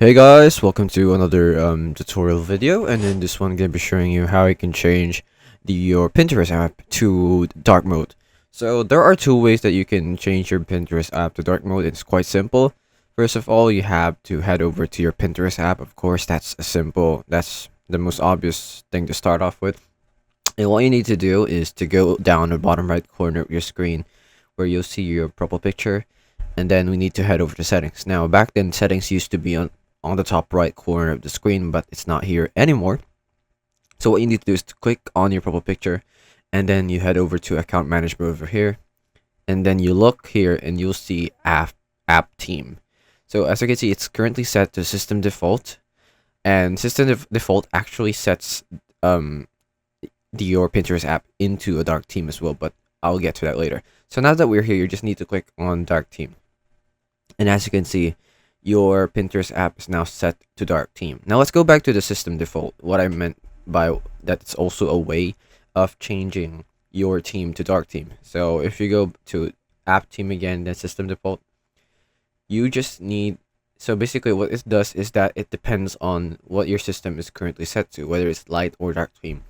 Hey guys, welcome to another tutorial video, and in this one I'm going to be showing you how you can change your Pinterest app to dark mode. So there are two ways that you can change your Pinterest app to dark mode. It's quite simple. First of all, you have to head over to your Pinterest app. Of course, that's the most obvious thing to start off with. And what you need to do is to go down the bottom right corner of your screen where you'll see your profile picture, and then we need to head over to settings. Now back then settings used to be on the top right corner of the screen, but it's not here anymore. So what you need to do is to click on your profile picture, and then you head over to account management over here, and then you look here and you'll see app team. So as you can see, it's currently set to system default, and default actually sets your Pinterest app into a dark theme as well, but I'll get to that later. So now that we're here, you just need to click on dark theme, and as you can see, your Pinterest app is now set to dark theme. Now let's go back to the system default. What I meant by that, it's also a way of changing your theme to dark theme. So if you go to app theme again, then system default, you just need, so basically what it does is that it depends on what your system is currently set to, whether it's light or dark theme.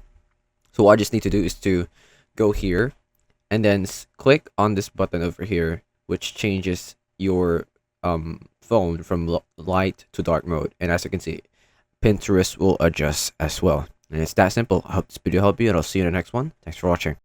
So what I just need to do is to go here and then click on this button over here, which changes your phone from light to dark mode. And as you can see, Pinterest will adjust as well. And it's that simple. I hope this video helped you, and I'll see you in the next one. Thanks for watching.